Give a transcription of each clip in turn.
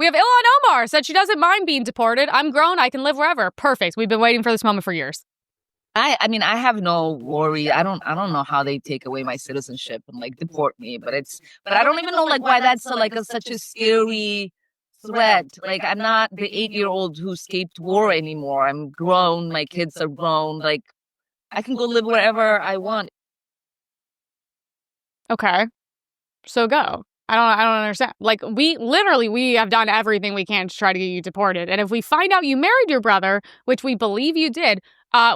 We have Ilhan Omar said she doesn't mind being deported. I'm grown. I can live wherever. Perfect. We've been waiting for this moment for years. I mean, I have no worry. I don't know how they take away my citizenship and like deport me, but I don't even know like why that's such a scary threat. Like, I'm not the 8-year-old who escaped war anymore. I'm grown. My kids are grown. Like, I can go live wherever I want. Okay. So go. I don't understand. Like, we have done everything we can to try to get you deported. And if we find out you married your brother, which we believe you did,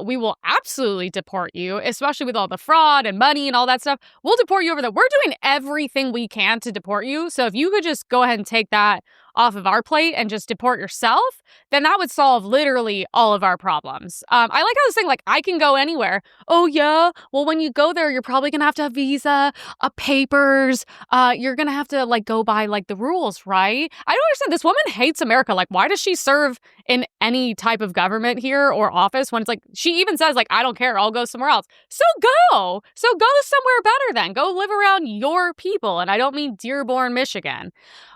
we will absolutely deport you, especially with all the fraud and money and all that stuff. We'll deport you over there. We're doing everything we can to deport you. So if you could just go ahead and take that off of our plate and just deport yourself, then that would solve literally all of our problems. I like how this thing, like, I can go anywhere. Oh, yeah? Well, when you go there, you're probably going to have visa, papers. You're going to have to, like, go by, like, the rules, right? I don't understand. This woman hates America. Like, why does she serve in any type of government here or office when it's like, she even says, like, I don't care. I'll go somewhere else. So go somewhere better then. Go live around your people. And I don't mean Dearborn, Michigan.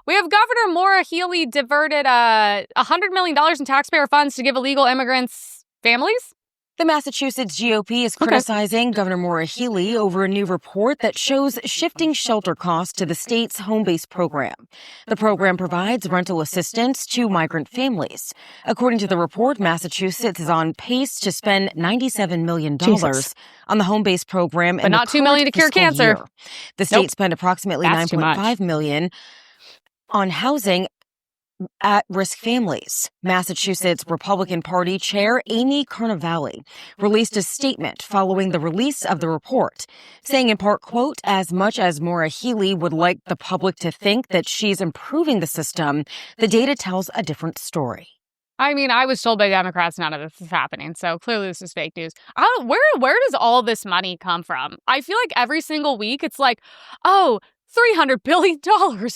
We have Governor Maura Healey diverted $100 million in taxpayer funds to give illegal immigrants families. The Massachusetts GOP is criticizing Governor Maura Healey over a new report that shows shifting shelter costs to the state's home-based program. The program provides rental assistance to migrant families. According to the report, Massachusetts is on pace to spend $97 million on the home-based program, but not $2 million to cure cancer. Year. The state spent approximately $9.5 million on housing at-risk families. Massachusetts Republican Party Chair Amy Carnevale released a statement following the release of the report, saying in part, quote, as much as Maura Healey would like the public to think that she's improving the system, the data tells a different story. I mean, I was told by Democrats none of this is happening, so clearly this is fake news. Where does all this money come from? I feel like every single week it's like, oh, $300 billion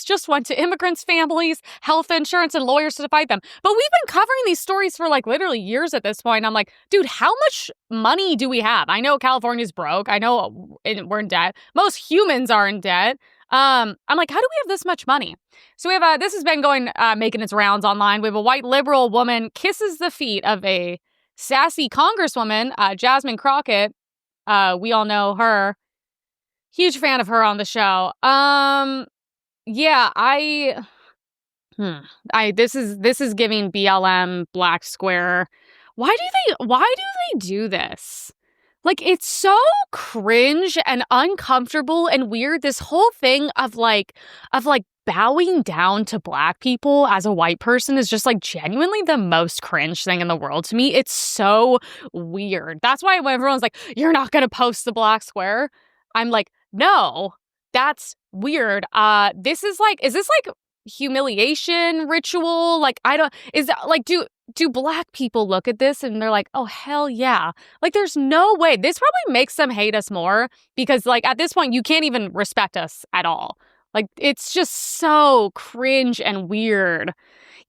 just went to immigrants' families, health insurance, and lawyers to fight them. But we've been covering these stories for like literally years at this point. I'm like, dude, how much money do we have? I know California's broke. I know we're in debt. Most humans are in debt. I'm like, how do we have this much money? So we have this has been making its rounds online. We have a white liberal woman kisses the feet of a sassy congresswoman, Jasmine Crockett. We all know her. Huge fan of her on the show. This is giving BLM Black Square. Why do they do this? Like, it's so cringe and uncomfortable and weird. This whole thing of bowing down to Black people as a white person is just like genuinely the most cringe thing in the world to me. It's so weird. That's why when everyone's like, you're not going to post the Black Square, I'm like, no, that's weird. Is this like humiliation ritual? Like, do Black people look at this and they're like, oh, hell yeah. Like, there's no way. This probably makes them hate us more because, like, at this point, you can't even respect us at all. Like, it's just so cringe and weird.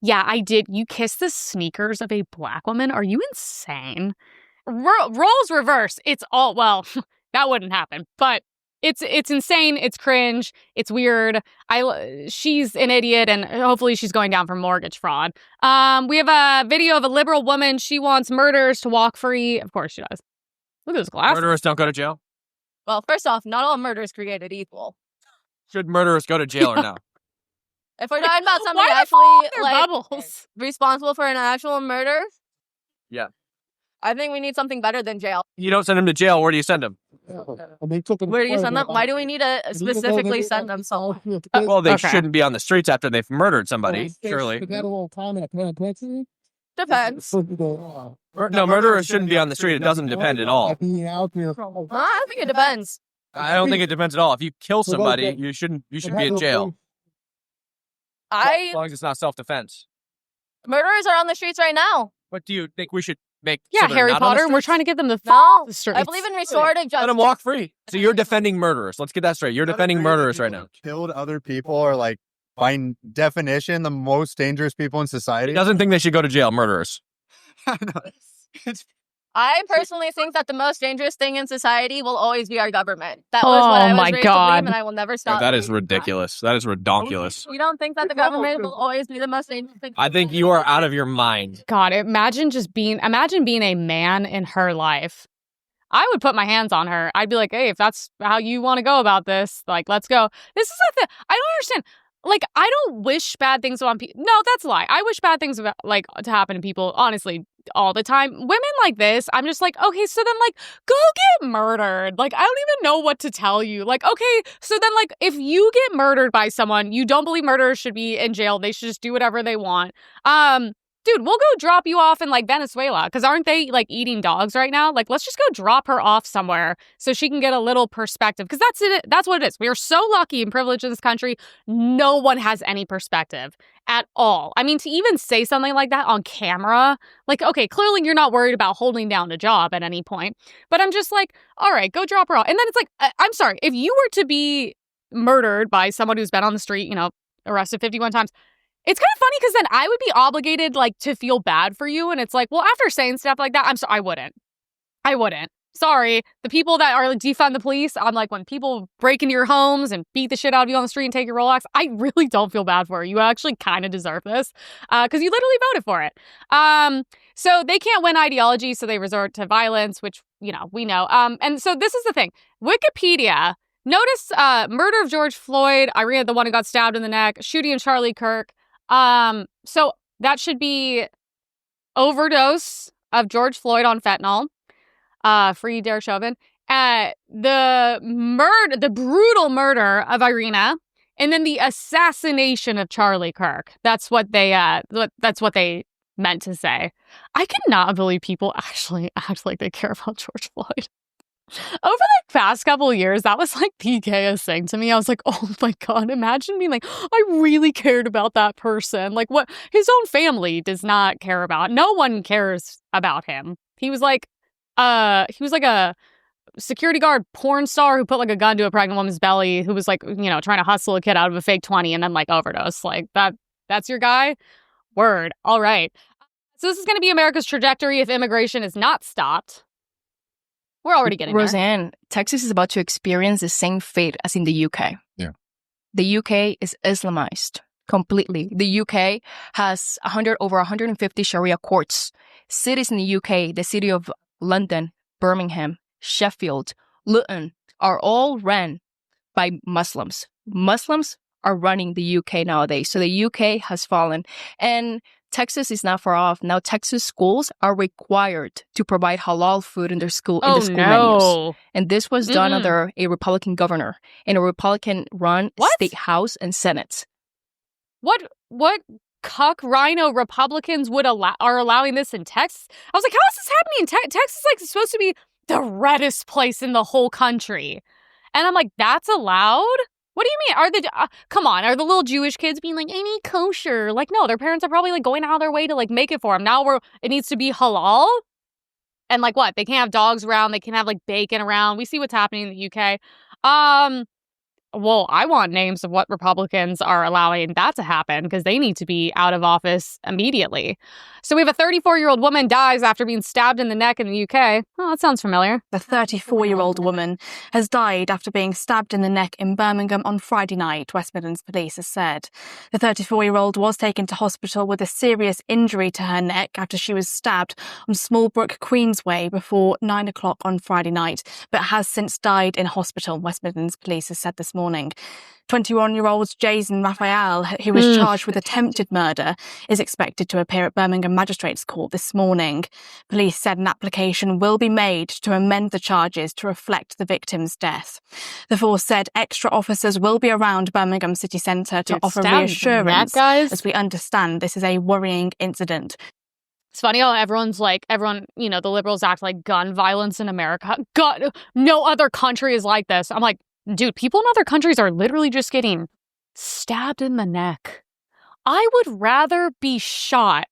Yeah, I did. You kissed the sneakers of a Black woman? Are you insane? Roles reverse. It's all, well, that wouldn't happen, but it's insane. It's cringe. It's weird. She's an idiot, and hopefully she's going down for mortgage fraud. We have a video of a liberal woman. She wants murderers to walk free. Of course she does. Look at those glasses. Murderers don't go to jail? Well, first off, not all murder is created equal. Should murderers go to jail or no? If we're talking about somebody bubbles? Responsible for an actual murder, yeah, I think we need something better than jail. You don't send them to jail. Where do you send them? Where do you send them? Why do we need to specifically send them somewhere? Well, they shouldn't be on the streets after they've murdered somebody, surely. Depends. No, murderers shouldn't be on the street. It doesn't depend at all. I think it depends. I don't think it depends at all. If you kill somebody, you shouldn't be in jail. As long as it's not self-defense. Murderers are on the streets right now. What do you think we should make? Yeah, Harry Potter, and we're trying to get them to no. the streets. I believe in restorative justice. Let them walk free. So you're defending murderers. Let's get that straight. You're defending murderers right now. Killed other people are, like, by definition, the most dangerous people in society. He doesn't think they should go to jail, murderers. I personally think that the most dangerous thing in society will always be our government. That was what I was raised to believe, and I will never stop. That is ridiculous. That is redonkulous. You don't think that the government will always be the most dangerous thing? I think you are out of your mind. God, imagine being a man in her life. I would put my hands on her. I'd be like, hey, if that's how you want to go about this, like, let's go. This is the thing. I don't understand. Like, I don't wish bad things on people. No, that's a lie. I wish bad things to happen to people, honestly, all the time. Women like this, I'm just like, okay, so then, like, go get murdered. Like, I don't even know what to tell you. Like, okay, so then, like, if you get murdered by someone, you don't believe murderers should be in jail. They should just do whatever they want. Dude, we'll go drop you off in, like, Venezuela, because aren't they, like, eating dogs right now? Like, let's just go drop her off somewhere so she can get a little perspective, because that's it. That's what it is. We are so lucky and privileged in this country. No one has any perspective at all. I mean, to even say something like that on camera, like, okay, clearly you're not worried about holding down a job at any point, but I'm just like, all right, go drop her off. And then it's like, I'm sorry, if you were to be murdered by someone who's been on the street, arrested 51 times, it's kind of funny because then I would be obligated, like, to feel bad for you. And it's like, well, after saying stuff like that, I wouldn't. Sorry. The people that are, like, defund the police, I'm like, when people break into your homes and beat the shit out of you on the street and take your Rolex, I really don't feel bad for you. You actually kind of deserve this because you literally voted for it. So they can't win ideology, so they resort to violence, which, we know. And so this is the thing. Wikipedia, notice murder of George Floyd, Irina, the one who got stabbed in the neck, shooting of Charlie Kirk. So that should be overdose of George Floyd on fentanyl. Free Derek Chauvin. The brutal murder of Irina, and then the assassination of Charlie Kirk. That's what they meant to say. I cannot believe people actually act like they care about George Floyd. Over the past couple of years, that was like the gayest thing to me. I was like, oh my God, imagine being like, I really cared about that person. Like, what his own family does not care about. No one cares about him. He was like a security guard porn star who put like a gun to a pregnant woman's belly, who was like, trying to hustle a kid out of a fake 20 and then like overdose. Like that's your guy? Word. All right. So this is going to be America's trajectory if immigration is not stopped. We're already getting Roseanne, Texas is about to experience the same fate as in the UK. Yeah. The UK is Islamized completely. The UK has over 150 Sharia courts. Cities in the UK, the city of London, Birmingham, Sheffield, Luton, are all run by Muslims. Muslims are running the UK nowadays. So the UK has fallen. And Texas is not far off. Now, Texas schools are required to provide halal food in their school menus. And this was done under a Republican governor in a Republican-run state house and Senate. What cuck rhino Republicans are allowing this in Texas? I was like, how is this happening in Texas? Texas is like supposed to be the reddest place in the whole country, and I'm like, that's allowed? What do you mean? Are the little Jewish kids being like, I need kosher? Like, no, their parents are probably like going out of their way to like make it for them. Now it needs to be halal. And like what? They can't have dogs around. They can't have like bacon around. We see what's happening in the UK. Well, I want names of what Republicans are allowing that to happen because they need to be out of office immediately. So we have a 34-year-old woman dies after being stabbed in the neck in the UK. Oh, that sounds familiar. The 34-year-old woman has died after being stabbed in the neck in Birmingham on Friday night, West Midlands Police has said. The 34-year-old was taken to hospital with a serious injury to her neck after she was stabbed on Smallbrook Queensway before 9 o'clock on Friday night, but has since died in hospital, West Midlands Police has said this morning. 21-year-old Jason Raphael, who was charged with attempted murder, is expected to appear at Birmingham Magistrates Court this morning. Police said an application will be made to amend the charges to reflect the victim's death. The force said extra officers will be around Birmingham city centre to offer reassurance, as we understand this is a worrying incident. It's funny how the liberals act like gun violence in America. God, no other country is like this. I'm like, dude, people in other countries are literally just getting stabbed in the neck. I would rather be shot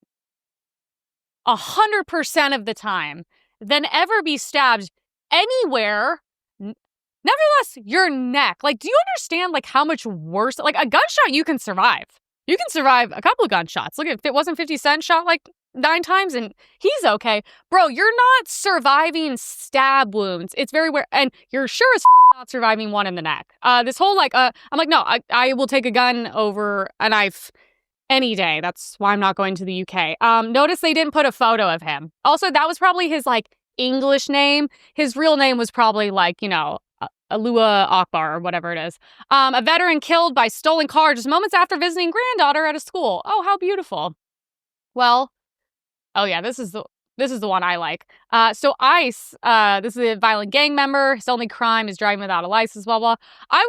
100% of the time than ever be stabbed anywhere. Nevertheless, your neck. Like, do you understand, like, how much worse? Like, a gunshot you can survive. You can survive a couple of gunshots. Look, if it wasn't 50 Cent shot like 9 times and he's okay. Bro, you're not surviving stab wounds. It's very rare. And you're sure as not surviving one in the neck. This whole I'm like, no, I will take a gun over a knife any day. That's why I'm not going to the UK. Notice they didn't put a photo of him. Also, that was probably his like English name. His real name was probably like, Alua Akbar or whatever it is. A veteran killed by stolen car just moments after visiting granddaughter at a school. Oh, how beautiful. Well, oh yeah, this is the one I like. So ICE, this is a violent gang member. His only crime is driving without a license, blah, blah. I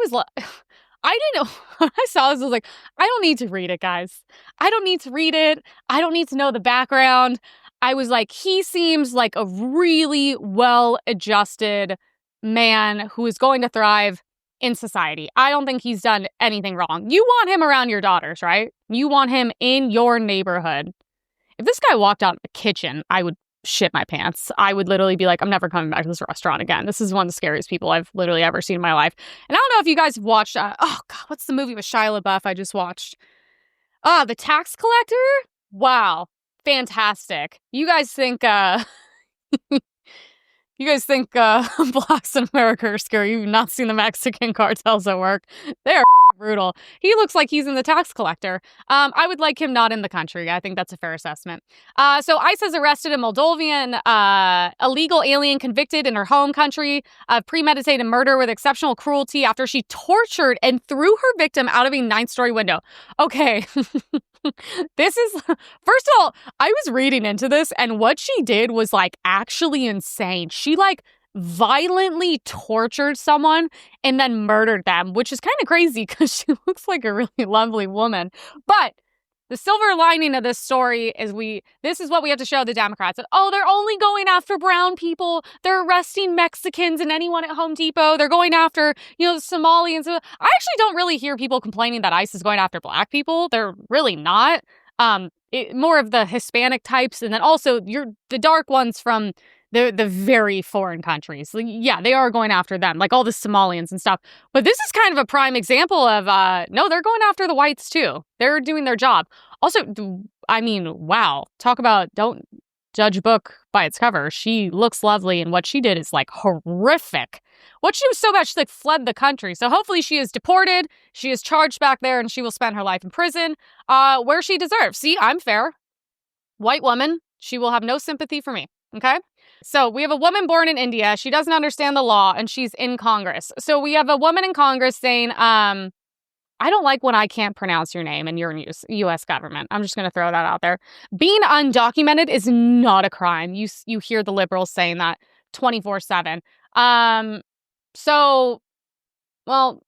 didn't know. When I saw this, I was like, I don't need to read it, guys. I don't need to read it. I don't need to know the background. I was like, he seems like a really well-adjusted man who is going to thrive in society. I don't think he's done anything wrong. You want him around your daughters, right? You want him in your neighborhood. If this guy walked out of the kitchen, I would shit my pants. I would literally be like, I'm never coming back to this restaurant again. This is one of the scariest people I've literally ever seen in my life. And I don't know if you guys have watched, oh God, what's the movie with Shia LaBeouf I just watched? The Tax Collector? Wow. Fantastic. You guys think, blacks in America are scary. You've not seen the Mexican cartels at work. They're brutal. He looks like he's in the Tax Collector. I would like him not in the country. I think that's a fair assessment. So ICE has arrested a Moldovan illegal alien convicted in her home country of premeditated murder with exceptional cruelty after she tortured and threw her victim out of a 9th-story window. Okay. This is, first of all, I was reading into this and what she did was like actually insane. She like violently tortured someone and then murdered them, which is kind of crazy because she looks like a really lovely woman. But the silver lining of this story is this is what we have to show the Democrats. Oh, they're only going after brown people. They're arresting Mexicans and anyone at Home Depot. They're going after, Somalians. I actually don't really hear people complaining that ICE is going after black people. They're really not. More of the Hispanic types. And then also the dark ones from the very foreign countries. Yeah, they are going after them, like all the Somalians and stuff. But this is kind of a prime example of, no, they're going after the whites too. They're doing their job. Also, I mean, wow. Talk about don't judge a book by its cover. She looks lovely, and what she did is like horrific. What she was so bad, she like fled the country. So hopefully she is deported. She is charged back there, and she will spend her life in prison, where she deserves. See, I'm fair. White woman. She will have no sympathy for me. Okay? So we have a woman born in India. She doesn't understand the law and she's in Congress. So we have a woman in Congress saying, I don't like when I can't pronounce your name and you're in U.S. government. I'm just going to throw that out there. Being undocumented is not a crime. You hear the liberals saying that 24/7. So, well,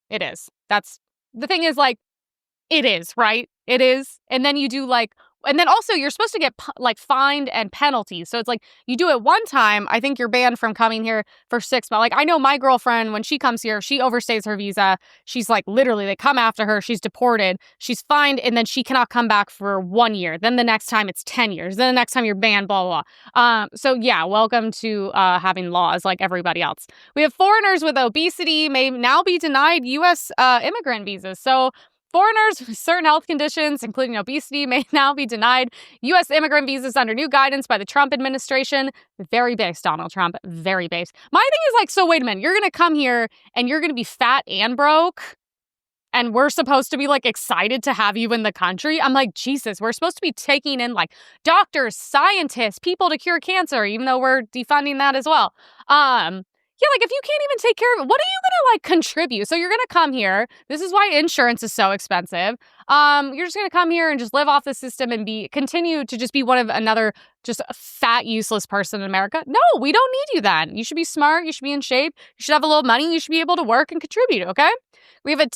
it is. That's the thing is like, it is, right? It is. And then you do and then also you're supposed to get fined and penalties. So it's like you do it one time. I think you're banned from coming here for 6 months. Like I know my girlfriend, when she comes here, she overstays her visa. She's like literally they come after her. She's deported. She's fined. And then she cannot come back for 1 year. Then the next time it's 10 years. Then the next time you're banned, blah, blah, blah. So yeah, welcome to having laws like everybody else. We have foreigners with obesity may now be denied U.S. Immigrant visas. So foreigners with certain health conditions, including obesity, may now be denied U.S. immigrant visas under new guidance by the Trump administration. Very based, Donald Trump. Very based. My thing is like, so wait a minute. You're going to come here and you're going to be fat and broke? And we're supposed to be like excited to have you in the country? I'm like, Jesus, we're supposed to be taking in like doctors, scientists, people to cure cancer, even though we're defunding that as well. Yeah, like if you can't even take care of it, what are you going to like contribute? So you're going to come here. This is why insurance is so expensive. You're just going to come here and just live off the system and continue to just be one of another just a fat, useless person in America. No, we don't need you then. You should be smart. You should be in shape. You should have a little money. You should be able to work and contribute, okay? We have a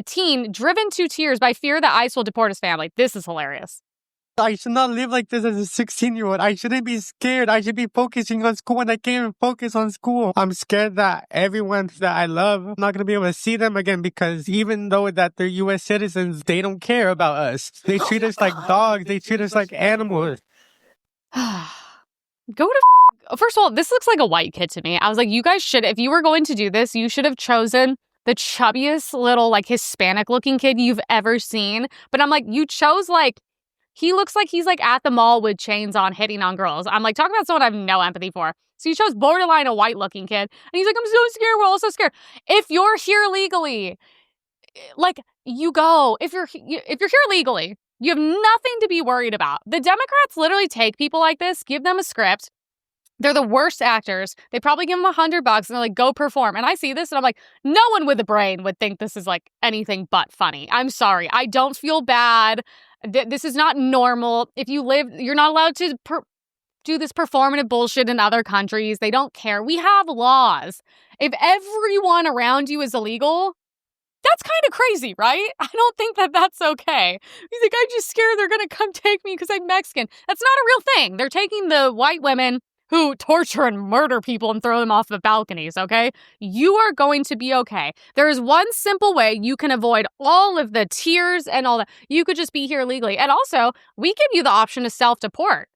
teen driven to tears by fear that ICE will deport his family. This is hilarious. I should not live like this as a 16-year-old. I shouldn't be scared. I should be focusing on school, and I can't even focus on school. I'm scared that everyone that I love, I'm not going to be able to see them again because even though that they're U.S. citizens, they don't care about us. They treat us like dogs. They treat us like animals. First of all, this looks like a white kid to me. I was like, you guys should, if you were going to do this, you should have chosen the chubbiest little like Hispanic looking kid you've ever seen. But I'm like, you chose like, he looks like he's like at the mall with chains on hitting on girls. I'm like, talk about someone I have no empathy for. So you chose borderline a white looking kid. And he's like, I'm so scared. We're all so scared. If you're here legally, like you go. If you're here legally, you have nothing to be worried about. The Democrats literally take people like this, give them a script. They're the worst actors. They probably give them $100 and they're like, go perform. And I see this and I'm like, no one with a brain would think this is like anything but funny. I'm sorry. I don't feel bad. This is not normal. If you live, you're not allowed to do this performative bullshit in other countries. They don't care. We have laws. If everyone around you is illegal, that's kind of crazy, right? I don't think that that's okay. He's like, I'm just scared they're going to come take me because I'm Mexican. That's not a real thing. They're taking the white women who torture and murder people and throw them off the balconies, okay? You are going to be okay. There is one simple way you can avoid all of the tears and all that. You could just be here legally. And also, we give you the option to self-deport.